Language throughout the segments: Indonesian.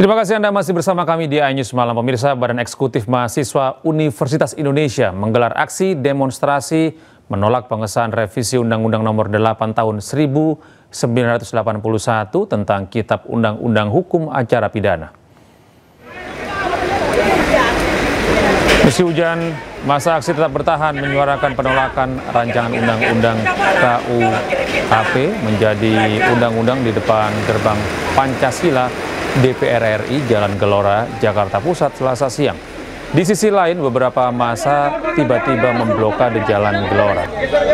Terima kasih Anda masih bersama kami di iNews Malam. Pemirsa, Badan Eksekutif Mahasiswa Universitas Indonesia menggelar aksi demonstrasi menolak pengesahan revisi Undang-Undang Nomor 8 Tahun 1981 tentang Kitab Undang-Undang Hukum Acara Pidana. Meski hujan, masa aksi tetap bertahan menyuarakan penolakan rancangan Undang-Undang KUHP menjadi undang-undang di depan gerbang Pancasila DPR RI Jalan Gelora, Jakarta Pusat, Selasa siang. Di sisi lain, beberapa massa tiba-tiba memblokade Jalan Gelora.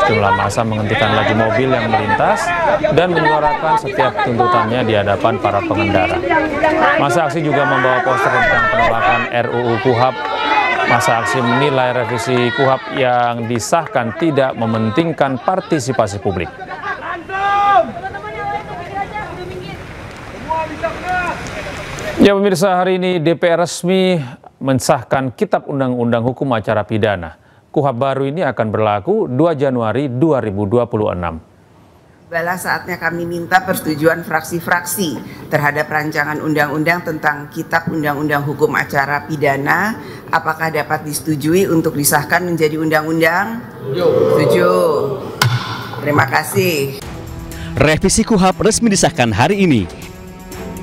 Sejumlah massa menghentikan laju mobil yang melintas dan menyuarakan setiap tuntutannya di hadapan para pengendara. Massa aksi juga membawa poster tentang penolakan RUU KUHP. Massa aksi menilai revisi KUHP yang disahkan tidak mementingkan partisipasi publik. Ya pemirsa, hari ini DPR resmi mensahkan Kitab Undang-Undang Hukum Acara Pidana. KUHP baru ini akan berlaku 2 Januari 2026. Tibalah saatnya kami minta persetujuan fraksi-fraksi terhadap rancangan undang-undang tentang Kitab Undang-Undang Hukum Acara Pidana. Apakah dapat disetujui untuk disahkan menjadi undang-undang? Setuju. Terima kasih. Revisi KUHP resmi disahkan hari ini.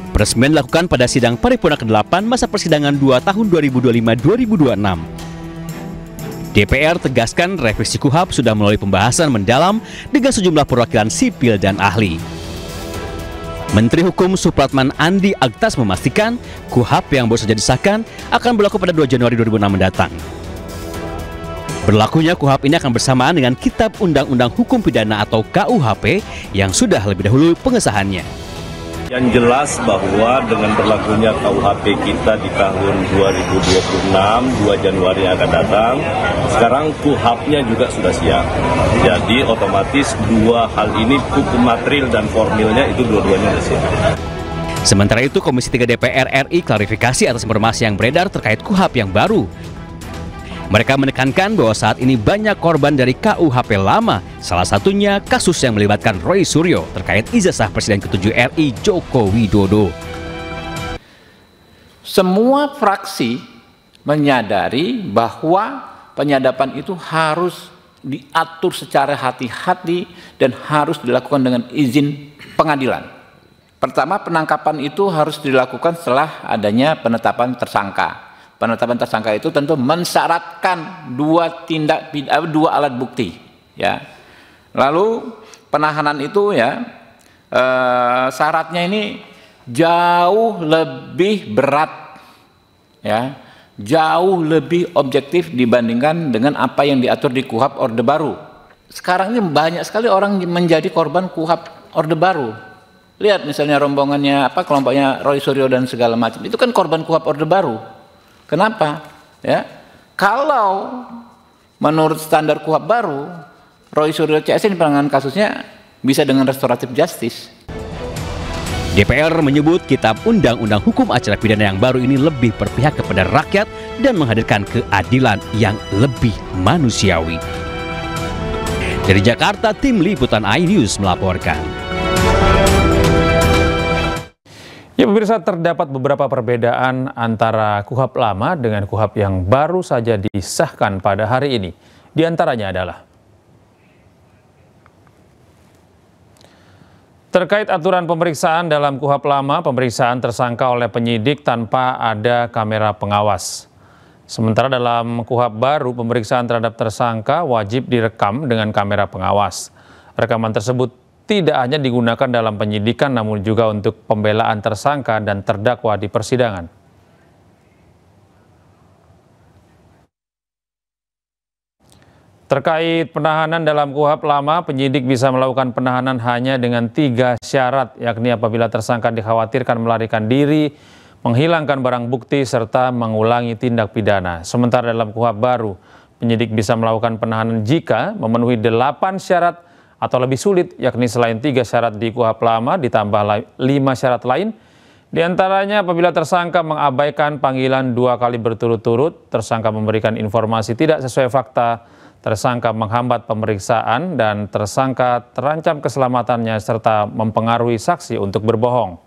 Peresmian dilakukan pada sidang paripurna ke-8 masa persidangan 2 tahun 2025-2026. DPR tegaskan revisi KUHP sudah melalui pembahasan mendalam dengan sejumlah perwakilan sipil dan ahli. Menteri Hukum Supratman Andi Aktas memastikan KUHP yang baru saja disahkan akan berlaku pada 2 Januari 2006 mendatang. Berlakunya KUHP ini akan bersamaan dengan Kitab Undang-Undang Hukum Pidana atau KUHP yang sudah lebih dahulu pengesahannya. Yang jelas bahwa dengan berlakunya KUHP kita di tahun 2026, 2 Januari yang akan datang, sekarang KUHP-nya juga sudah siap. Jadi otomatis dua hal ini, hukum material dan formilnya itu dua-duanya sudah siap. Sementara itu Komisi 3 DPR RI klarifikasi atas informasi yang beredar terkait KUHP yang baru. Mereka menekankan bahwa saat ini banyak korban dari KUHP lama, salah satunya kasus yang melibatkan Roy Suryo terkait ijazah Presiden ke-7 RI Joko Widodo. Semua fraksi menyadari bahwa penyadapan itu harus diatur secara hati-hati dan harus dilakukan dengan izin pengadilan. Pertama, penangkapan itu harus dilakukan setelah adanya penetapan tersangka. Penetapan tersangka itu tentu mensyaratkan dua alat bukti, ya. Lalu penahanan itu ya syaratnya ini jauh lebih berat, ya, jauh lebih objektif dibandingkan dengan apa yang diatur di KUHP Orde Baru. Sekarang ini banyak sekali orang menjadi korban KUHP Orde Baru. Lihat misalnya rombongannya kelompoknya Roy Suryo dan segala macam, itu kan korban KUHP Orde Baru. Kenapa? Ya, kalau menurut standar KUHP baru, Roy Suryo CS ini penanganan kasusnya bisa dengan restoratif justice. DPR menyebut Kitab Undang-Undang Hukum Acara Pidana yang baru ini lebih berpihak kepada rakyat dan menghadirkan keadilan yang lebih manusiawi. Dari Jakarta, tim liputan iNews melaporkan. Ya pemirsa, terdapat beberapa perbedaan antara KUHP lama dengan KUHP yang baru saja disahkan pada hari ini. Di antaranya adalah terkait aturan pemeriksaan dalam KUHP lama, pemeriksaan tersangka oleh penyidik tanpa ada kamera pengawas. Sementara dalam KUHP baru, pemeriksaan terhadap tersangka wajib direkam dengan kamera pengawas. Rekaman tersebut tidak hanya digunakan dalam penyidikan namun juga untuk pembelaan tersangka dan terdakwa di persidangan. Terkait penahanan dalam KUHP lama, penyidik bisa melakukan penahanan hanya dengan 3 syarat, yakni apabila tersangka dikhawatirkan melarikan diri, menghilangkan barang bukti, serta mengulangi tindak pidana. Sementara dalam KUHP baru, penyidik bisa melakukan penahanan jika memenuhi 8 syarat atau lebih sulit, yakni selain 3 syarat di KUHP lama ditambah 5 syarat lain. Di antaranya apabila tersangka mengabaikan panggilan 2 kali berturut-turut, tersangka memberikan informasi tidak sesuai fakta, tersangka menghambat pemeriksaan, dan tersangka terancam keselamatannya serta mempengaruhi saksi untuk berbohong.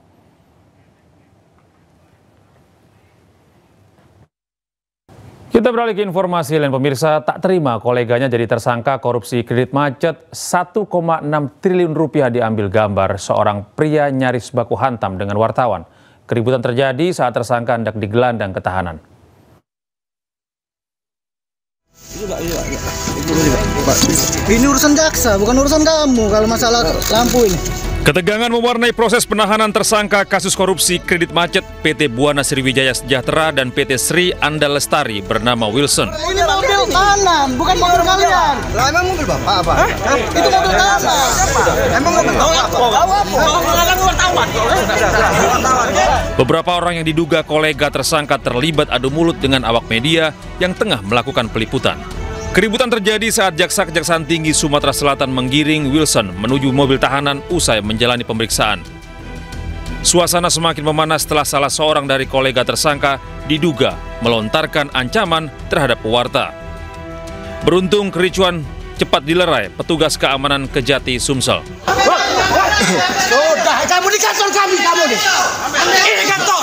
Kita beralih ke informasi lain, pemirsa. Tak terima koleganya jadi tersangka korupsi kredit macet, 1,6 triliun rupiah diambil gambar seorang pria nyaris baku hantam dengan wartawan. Keributan terjadi saat tersangka hendak digelandang ke tahanan. Ini urusan jaksa, bukan urusan kamu kalau masalah lampu ini. Ketegangan mewarnai proses penahanan tersangka kasus korupsi kredit macet PT Buana Sriwijaya Sejahtera dan PT Sri Anda Lestari bernama Wilson. Ini mobil tanam, bukan mobil kalian. Lah emang mobil Bapak apa? Itu mobil tanam. Emang mobil apa? Beberapa orang yang diduga kolega tersangka terlibat adu mulut dengan awak media yang tengah melakukan peliputan. Keributan terjadi saat Jaksa Kejaksaan Tinggi Sumatera Selatan menggiring Wilson menuju mobil tahanan usai menjalani pemeriksaan. Suasana semakin memanas setelah salah seorang dari kolega tersangka diduga melontarkan ancaman terhadap pewarta. Beruntung kericuan cepat dilerai petugas keamanan Kejati Sumsel. Sudah, kamu di kantor kami, kamu nih. Ini kantor.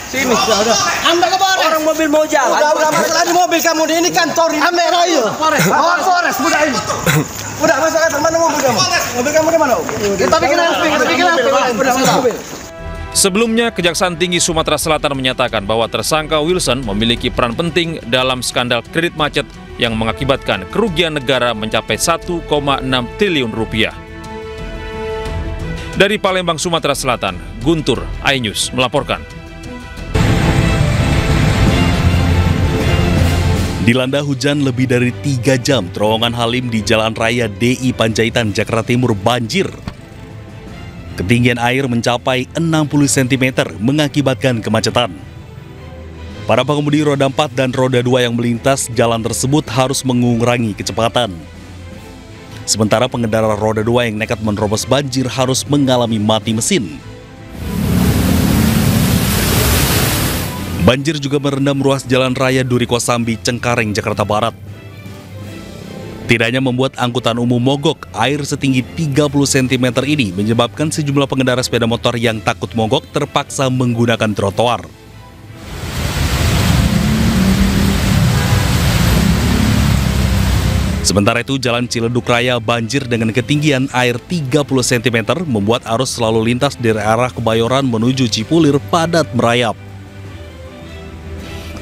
Sini, sudah. Anda ke Polres. Orang mobil mau jalan. Udah masalah di mobil kamu ini kantor ini. Ambil ayo. Polres, mudah ini. Udah masalah mana mobil kamu? Mobil kamu di mana? Kita bikin apa? Sebelumnya, Kejaksaan Tinggi Sumatera Selatan menyatakan bahwa tersangka Wilson memiliki peran penting dalam skandal kredit macet yang mengakibatkan kerugian negara mencapai 1,6 triliun rupiah. Dari Palembang, Sumatera Selatan, Guntur, iNews melaporkan. Dilanda hujan lebih dari 3 jam, terowongan Halim di Jalan Raya DI Panjaitan, Jakarta Timur banjir. Ketinggian air mencapai 60 cm mengakibatkan kemacetan. Para pengemudi roda 4 dan roda 2 yang melintas jalan tersebut harus mengurangi kecepatan. Sementara pengendara roda 2 yang nekat menerobos banjir harus mengalami mati mesin. Banjir juga merendam ruas jalan raya Duri Kosambi, Cengkareng, Jakarta Barat. Tidak hanya membuat angkutan umum mogok, air setinggi 30 cm ini menyebabkan sejumlah pengendara sepeda motor yang takut mogok terpaksa menggunakan trotoar. Sementara itu, Jalan Ciledug Raya banjir dengan ketinggian air 30 cm membuat arus selalu lintas dari arah Kebayoran menuju Cipulir padat merayap.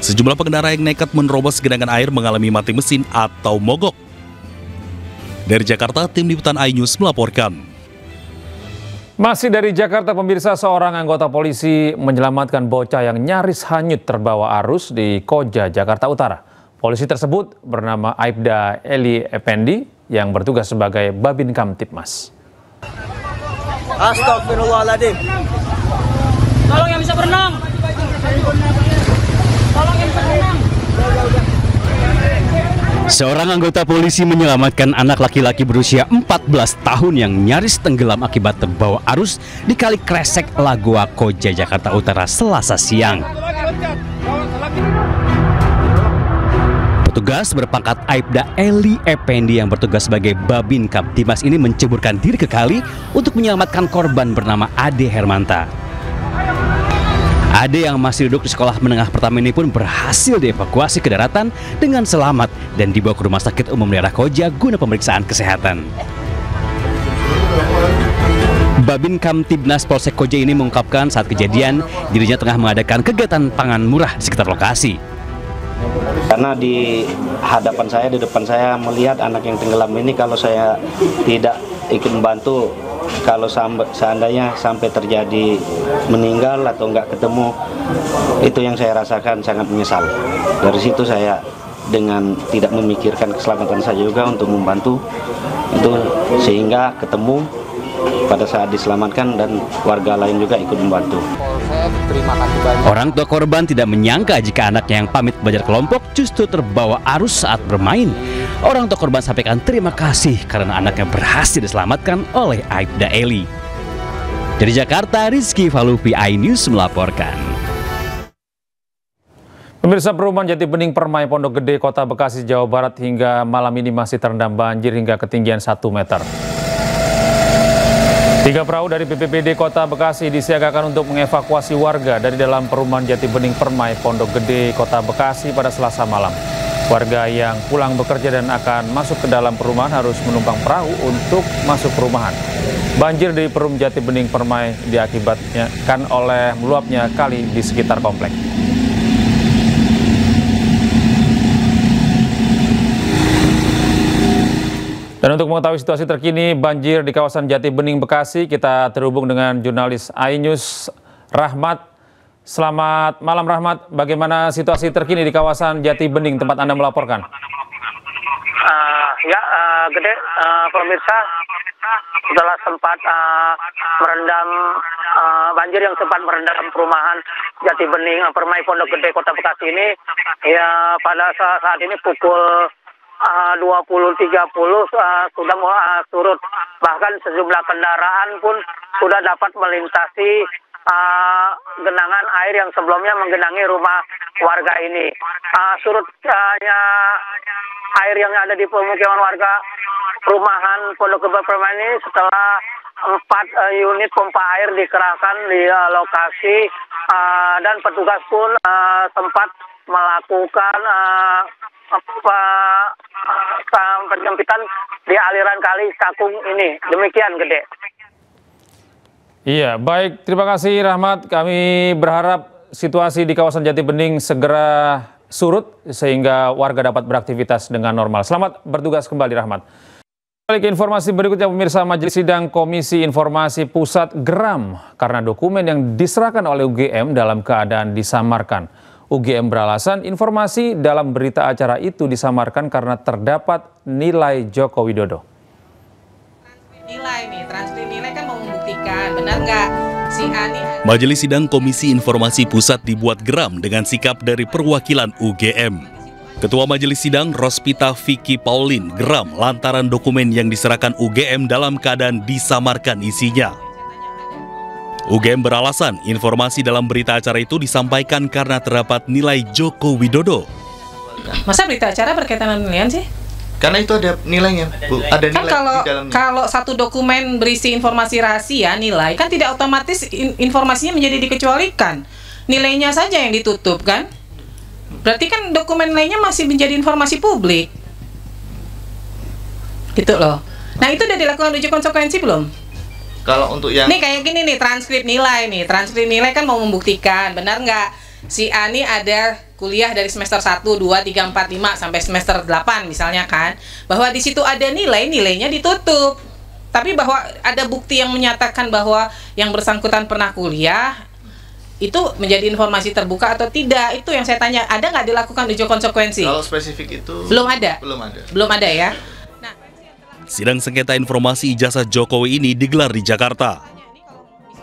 Sejumlah pengendara yang nekat menerobos genangan air mengalami mati mesin atau mogok. Dari Jakarta, tim liputan iNews melaporkan. Masih dari Jakarta, pemirsa, seorang anggota polisi menyelamatkan bocah yang nyaris hanyut terbawa arus di Koja, Jakarta Utara. Polisi tersebut bernama Aibda Eli Effendi yang bertugas sebagai Babin Kamtibmas. Astagfirullahaladzim. Tolong yang bisa berenang. Tolong yang bisa berenang. Seorang anggota polisi menyelamatkan anak laki-laki berusia 14 tahun yang nyaris tenggelam akibat terbawa arus di Kali Kresek, Lagoa, Koja, Jakarta Utara, Selasa siang. Petugas berpangkat Aibda Eli Effendi yang bertugas sebagai Babin Kamtibmas ini menceburkan diri ke kali untuk menyelamatkan korban bernama Ade Hermanta. Ade yang masih duduk di sekolah menengah pertama ini pun berhasil dievakuasi ke daratan dengan selamat dan dibawa ke Rumah Sakit Umum Daerah Koja guna pemeriksaan kesehatan. Babin Kamtibmas Polsek Koja ini mengungkapkan saat kejadian dirinya tengah mengadakan kegiatan pangan murah di sekitar lokasi. Karena di hadapan saya, di depan saya melihat anak yang tenggelam ini, kalau saya tidak ikut membantu, kalau seandainya sampai terjadi meninggal atau nggak ketemu, itu yang saya rasakan sangat menyesal. Dari situ saya dengan tidak memikirkan keselamatan saya juga untuk membantu, itu sehingga ketemu pada saat diselamatkan dan warga lain juga ikut membantu. Orang tua korban tidak menyangka jika anaknya yang pamit belajar kelompok justru terbawa arus saat bermain. Orang tua korban sampaikan terima kasih karena anaknya berhasil diselamatkan oleh Aibda Eli. Dari Jakarta, Rizky Falupi, iNews melaporkan. Pemirsa, perumahan Jati Bening Permai Pondok Gede, Kota Bekasi, Jawa Barat hingga malam ini masih terendam banjir hingga ketinggian 1 meter. 3 perahu dari BPBD Kota Bekasi disiagakan untuk mengevakuasi warga dari dalam perumahan Jati Bening Permai, Pondok Gede, Kota Bekasi pada Selasa malam. Warga yang pulang bekerja dan akan masuk ke dalam perumahan harus menumpang perahu untuk masuk perumahan. Banjir di Perum Jati Bening Permai diakibatkan oleh meluapnya kali di sekitar komplek. Dan untuk mengetahui situasi terkini banjir di kawasan Jati Bening Bekasi, kita terhubung dengan jurnalis iNews Rahmat. Selamat malam Rahmat, bagaimana situasi terkini di kawasan Jati Bening tempat Anda melaporkan? Gede, pemirsa, setelah sempat merendam banjir yang sempat merendam perumahan Jati Bening Permai Pondok Gede Kota Bekasi ini, ya pada saat ini pukul 20.30 sudah surut, bahkan sejumlah kendaraan pun sudah dapat melintasi genangan air yang sebelumnya menggenangi rumah warga ini. Surutnya air yang ada di pemukiman warga perumahan Pondok Gede Permai ini setelah 4 unit pompa air dikerahkan di lokasi, dan petugas pun sempat melakukan penjempitan di aliran kali Cakung ini. Demikian, Gede. Iya, baik. Terima kasih, Rahmat. Kami berharap situasi di kawasan Jati Bening segera surut sehingga warga dapat beraktivitas dengan normal. Selamat bertugas kembali, Rahmat. Balik ke informasi berikutnya, pemirsa. Majelis Sidang Komisi Informasi Pusat geram karena dokumen yang diserahkan oleh UGM dalam keadaan disamarkan. UGM beralasan informasi dalam berita acara itu disamarkan karena terdapat nilai Joko Widodo. Transkrip nilai kan mau membuktikan, benar nggak si Ani? Majelis Sidang Komisi Informasi Pusat dibuat geram dengan sikap dari perwakilan UGM. Ketua Majelis Sidang Rospita Vicky Pauline geram lantaran dokumen yang diserahkan UGM dalam keadaan disamarkan isinya. UGM beralasan informasi dalam berita acara itu disampaikan karena terdapat nilai Joko Widodo. Masa berita acara berkaitan dengan nilaian sih? Karena itu ada nilainya, Bu. Ada nilai kan di dalamnya. Kalau satu dokumen berisi informasi rahasia, nilai, kan tidak otomatis informasinya menjadi dikecualikan. Nilainya saja yang ditutup, kan? Berarti kan dokumen lainnya masih menjadi informasi publik. Gitu loh. Nah, itu udah dilakukan uji konsekuensi belum? Kalau untuk yang... Nih kayak gini nih, transkrip nilai nih. Transkrip nilai kan mau membuktikan, benar nggak? Si Ani ada kuliah dari semester 1, 2, 3, 4, 5 sampai semester 8 misalnya kan. Bahwa di situ ada nilainya ditutup. Tapi bahwa ada bukti yang menyatakan bahwa yang bersangkutan pernah kuliah, itu menjadi informasi terbuka atau tidak? Itu yang saya tanya. Ada nggak dilakukan uji konsekuensi? Kalau spesifik itu... Belum ada? Belum ada ya? Sidang sengketa informasi ijazah Jokowi ini digelar di Jakarta.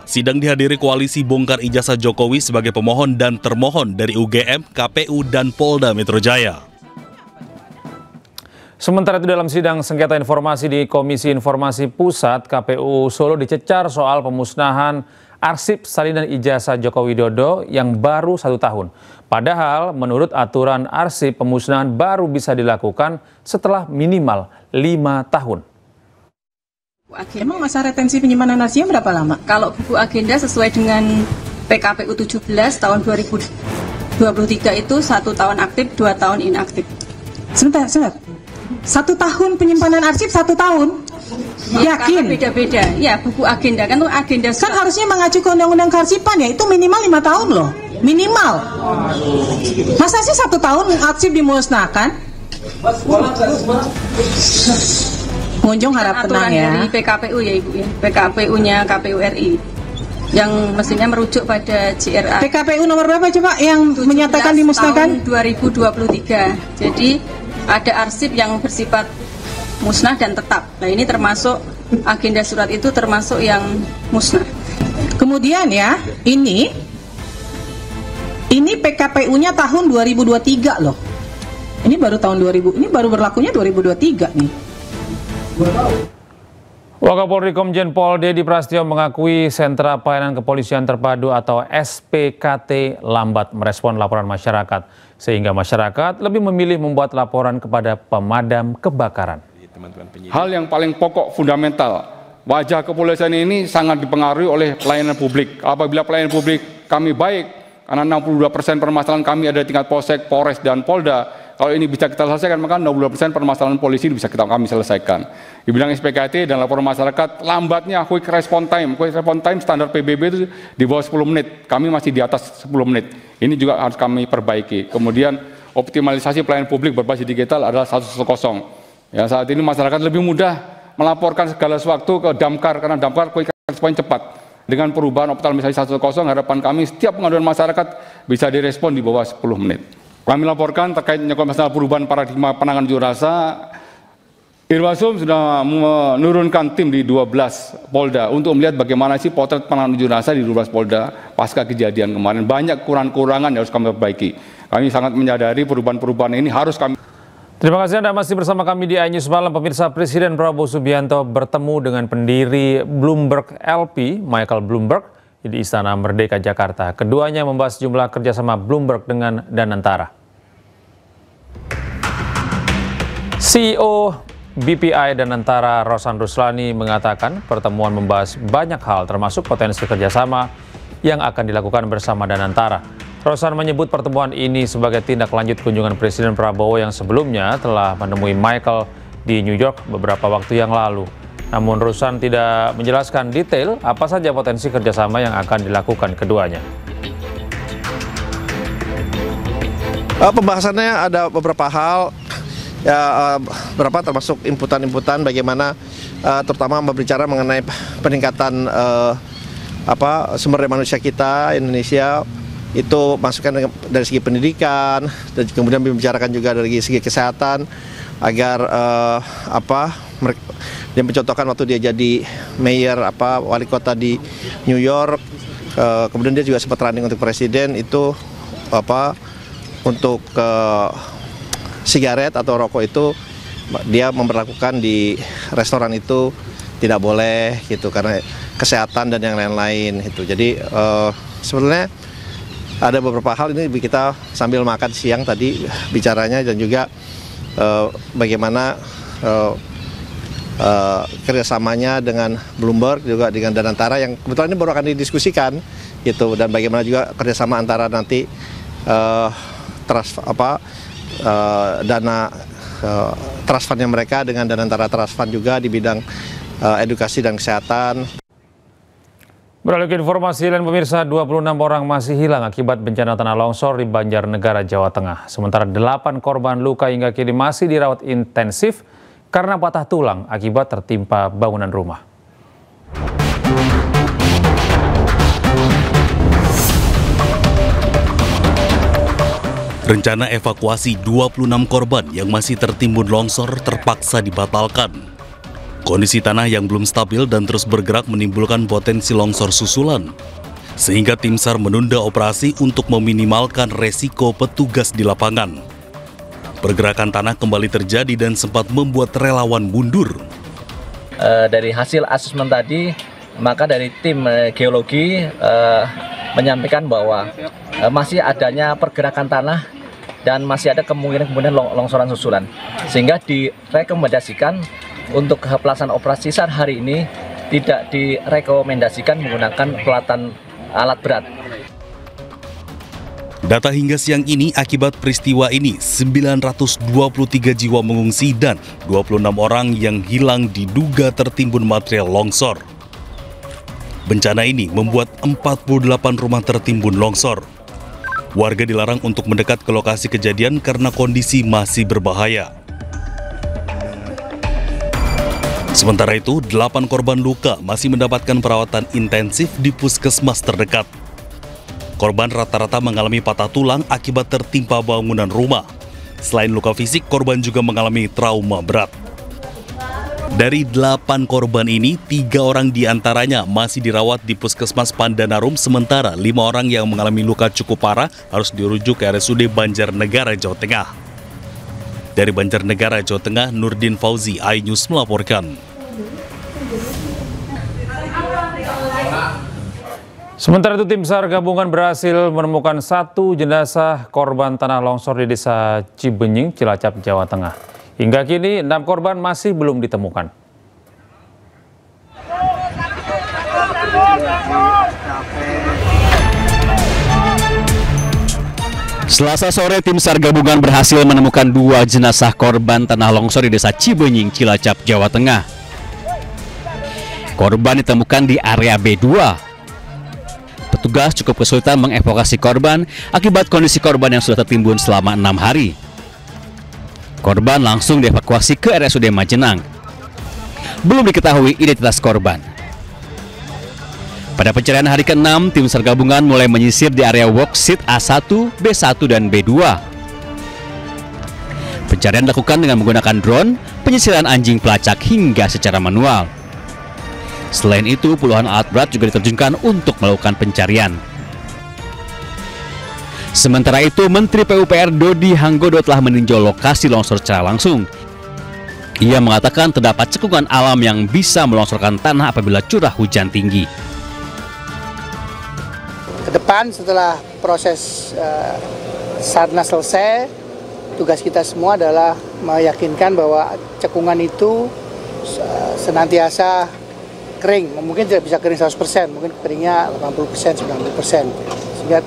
Sidang dihadiri koalisi bongkar ijazah Jokowi sebagai pemohon dan termohon dari UGM, KPU, dan Polda Metro Jaya. Sementara itu dalam sidang sengketa informasi di Komisi Informasi Pusat, KPU Solo dicecar soal pemusnahan arsip salinan ijazah Joko Widodo yang baru 1 tahun. Padahal menurut aturan arsip pemusnahan baru bisa dilakukan setelah minimal 5 tahun. Emang masa retensi penyimpanan arsipnya berapa lama? Kalau buku agenda sesuai dengan PKPU 17 tahun 2023 itu 1 tahun aktif, 2 tahun inaktif. Sebentar. 1 tahun penyimpanan arsip 1 tahun? Yakin? Beda-beda. Ya, buku agenda kan agenda kan harusnya mengacu ke undang-undang kearsipan ya, itu minimal 5 tahun loh. Minimal. Masa sih 1 tahun arsip dimusnahkan? Pengunjung harap tenang ya. Dari PKPU ya Ibu ya. PKPU-nya KPU RI. Yang mestinya merujuk pada JRA. PKPU nomor berapa coba yang menyatakan dimusnahkan? Tahun 2023. Jadi ada arsip yang bersifat musnah dan tetap. Nah, ini termasuk agenda surat itu termasuk yang musnah. Kemudian ya, ini PKPU-nya tahun 2023 loh. Ini baru tahun 2000, ini baru berlakunya 2023 nih. Wakapolri Komjen Pol Dedi Prasetyo mengakui Sentra Pelayanan Kepolisian Terpadu atau SPKT lambat merespon laporan masyarakat, sehingga masyarakat lebih memilih membuat laporan kepada pemadam kebakaran. Hal yang paling pokok fundamental wajah kepolisian ini sangat dipengaruhi oleh pelayanan publik. Apabila pelayanan publik kami baik, karena 62% permasalahan kami ada di tingkat Polsek, Polres, dan Polda, kalau ini bisa kita selesaikan, maka 62% permasalahan polisi bisa kami selesaikan. Di bidang SPKT dan laporan masyarakat, lambatnya quick response time standar PBB itu di bawah 10 menit, kami masih di atas 10 menit. Ini juga harus kami perbaiki. Kemudian optimalisasi pelayanan publik berbasis digital adalah 110. Ya, saat ini masyarakat lebih mudah melaporkan segala sesuatu ke Damkar, karena Damkar quick response cepat. Dengan perubahan optimalisasi 110, harapan kami setiap pengaduan masyarakat bisa direspon di bawah 10 menit. Kami laporkan terkait masalah perubahan paradigma penanganan unjuk rasa, Irwasum sudah menurunkan tim di 12 Polda untuk melihat bagaimana sih potret penanganan unjuk rasa di 12 Polda pasca kejadian kemarin. Banyak kurang-kurangan yang harus kami perbaiki. Kami sangat menyadari perubahan-perubahan ini harus kami. Terima kasih Anda masih bersama kami di iNews Malam. Pemirsa, Presiden Prabowo Subianto bertemu dengan pendiri Bloomberg LP, Michael Bloomberg, di Istana Merdeka, Jakarta. Keduanya membahas jumlah kerjasama Bloomberg dengan Danantara. CEO BPI Danantara Rosan Ruslani mengatakan pertemuan membahas banyak hal termasuk potensi kerjasama yang akan dilakukan bersama Danantara. Rosan menyebut pertemuan ini sebagai tindak lanjut kunjungan Presiden Prabowo yang sebelumnya telah menemui Michael di New York beberapa waktu yang lalu. Namun Rosan tidak menjelaskan detail apa saja potensi kerjasama yang akan dilakukan keduanya. Pembahasannya ada beberapa hal, ya berapa termasuk inputan-inputan bagaimana terutama berbicara mengenai peningkatan sumber daya manusia kita Indonesia, itu masukan dari segi pendidikan dan kemudian membicarakan juga dari segi kesehatan agar dia mencontohkan waktu dia jadi mayor wali kota di New York, kemudian dia juga sempat running untuk presiden itu untuk sigaret atau rokok itu dia memperlakukan di restoran itu tidak boleh gitu karena kesehatan dan yang lain-lain itu. Jadi sebenarnya ada beberapa hal ini kita sambil makan siang tadi bicaranya, dan juga bagaimana kerjasamanya dengan Bloomberg juga dengan Danantara yang kebetulan ini baru akan didiskusikan gitu, dan bagaimana juga kerjasama antara nanti dana trust fundnya mereka dengan Danantara Trust Fund juga di bidang edukasi dan kesehatan. Beralih ke informasi lain, pemirsa, 26 orang masih hilang akibat bencana tanah longsor di Banjarnegara, Jawa Tengah. Sementara 8 korban luka hingga kini masih dirawat intensif karena patah tulang akibat tertimpa bangunan rumah. Rencana evakuasi 26 korban yang masih tertimbun longsor terpaksa dibatalkan. Kondisi tanah yang belum stabil dan terus bergerak menimbulkan potensi longsor susulan, sehingga tim SAR menunda operasi untuk meminimalkan resiko petugas di lapangan. Pergerakan tanah kembali terjadi dan sempat membuat relawan mundur. Dari hasil asesmen tadi, maka dari tim geologi menyampaikan bahwa masih adanya pergerakan tanah dan masih ada kemungkinan longsoran susulan, sehingga direkomendasikan untuk pelaksanaan operasi SAR hari ini tidak direkomendasikan menggunakan pelatan alat berat. Data hingga siang ini, akibat peristiwa ini 923 jiwa mengungsi dan 26 orang yang hilang diduga tertimbun material longsor. Bencana ini membuat 48 rumah tertimbun longsor. Warga dilarang untuk mendekat ke lokasi kejadian karena kondisi masih berbahaya. Sementara itu, 8 korban luka masih mendapatkan perawatan intensif di puskesmas terdekat. Korban rata-rata mengalami patah tulang akibat tertimpa bangunan rumah. Selain luka fisik, korban juga mengalami trauma berat. Dari 8 korban ini, 3 orang diantaranya masih dirawat di Puskesmas Pandanarum, sementara 5 orang yang mengalami luka cukup parah harus dirujuk ke RSUD Banjarnegara, Jawa Tengah. Dari Banjarnegara, Jawa Tengah, Nurdin Fauzi, iNews melaporkan. Sementara itu, tim SAR gabungan berhasil menemukan 1 jenazah korban tanah longsor di Desa Cibenying, Cilacap, Jawa Tengah. Hingga kini 6 korban masih belum ditemukan. Selasa sore, tim SAR gabungan berhasil menemukan 2 jenazah korban tanah longsor di Desa Cibenying, Cilacap, Jawa Tengah. Korban ditemukan di area B2. Petugas cukup kesulitan mengevakuasi korban akibat kondisi korban yang sudah tertimbun selama 6 hari. Korban langsung dievakuasi ke RSUD Majenang. Belum diketahui identitas korban. Pada pencarian hari ke-6, tim SAR gabungan mulai menyisir di area worksheet A1, B1, dan B2. Pencarian dilakukan dengan menggunakan drone, penyisiran anjing pelacak hingga secara manual. Selain itu, puluhan alat berat juga diterjunkan untuk melakukan pencarian. Sementara itu, Menteri PUPR Dodi Hanggodo telah meninjau lokasi longsor secara langsung. Ia mengatakan terdapat cekungan alam yang bisa melongsorkan tanah apabila curah hujan tinggi. Ke depan setelah proses Sarnas selesai, tugas kita semua adalah meyakinkan bahwa cekungan itu senantiasa kering. Mungkin tidak bisa kering 100%, mungkin keringnya 80%, 90%. Sehingga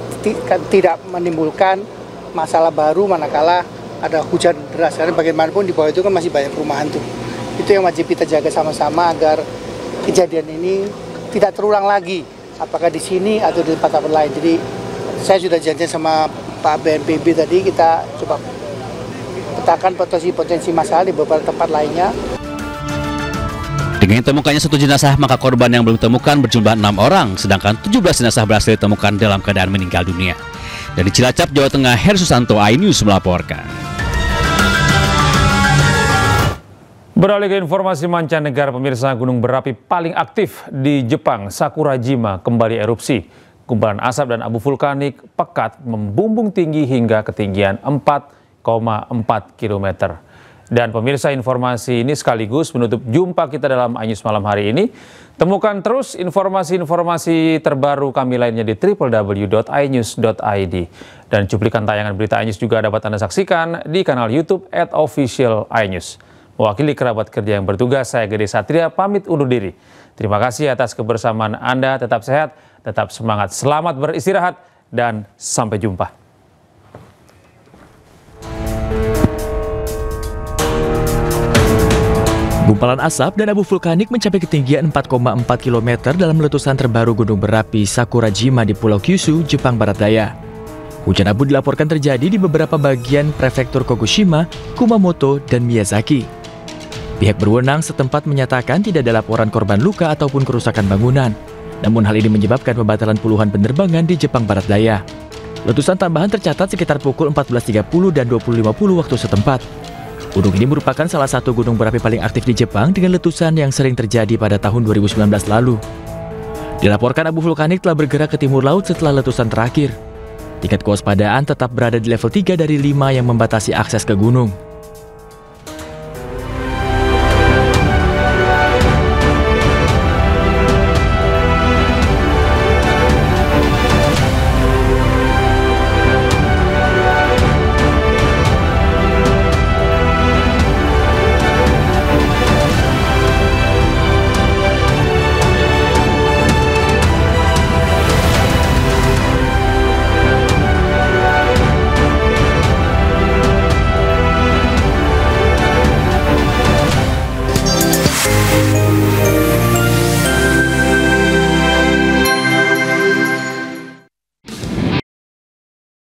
tidak menimbulkan masalah baru manakala ada hujan deras. Karena bagaimanapun di bawah itu kan masih banyak perumahan tuh. Itu yang wajib kita jaga sama-sama agar kejadian ini tidak terulang lagi. Apakah di sini atau di tempat lain. Jadi saya sudah janjian sama Pak BNPB tadi, kita coba petakan potensi masalah di beberapa tempat lainnya. Dengan ditemukannya 1 jenazah, maka korban yang belum ditemukan berjumlah 6 orang, sedangkan 17 jenazah berhasil ditemukan dalam keadaan meninggal dunia. Dari Cilacap, Jawa Tengah, Heru Susanto, iNews melaporkan. Beralih ke informasi mancanegara, pemirsa, gunung berapi paling aktif di Jepang, Sakurajima, kembali erupsi. Gumpalan asap dan abu vulkanik pekat membumbung tinggi hingga ketinggian 4,4 km. Dan pemirsa, informasi ini sekaligus menutup jumpa kita dalam iNews malam hari ini. Temukan terus informasi-informasi terbaru kami lainnya di www.inews.id. Dan cuplikan tayangan berita iNews juga dapat Anda saksikan di kanal YouTube @officialinews. Mewakili kerabat kerja yang bertugas, saya Gede Satria pamit undur diri. Terima kasih atas kebersamaan Anda, tetap sehat, tetap semangat, selamat beristirahat, dan sampai jumpa. Gumpalan asap dan abu vulkanik mencapai ketinggian 4,4 km dalam letusan terbaru gunung berapi Sakurajima di Pulau Kyushu, Jepang Barat Daya. Hujan abu dilaporkan terjadi di beberapa bagian prefektur Kokushima, Kumamoto, dan Miyazaki. Pihak berwenang setempat menyatakan tidak ada laporan korban luka ataupun kerusakan bangunan. Namun hal ini menyebabkan pembatalan puluhan penerbangan di Jepang Barat Daya. Letusan tambahan tercatat sekitar pukul 14.30 dan 20.50 waktu setempat. Gunung ini merupakan salah satu gunung berapi paling aktif di Jepang dengan letusan yang sering terjadi pada tahun 2019 lalu. Dilaporkan abu vulkanik telah bergerak ke timur laut setelah letusan terakhir. Tingkat kewaspadaan tetap berada di level 3 dari 5 yang membatasi akses ke gunung.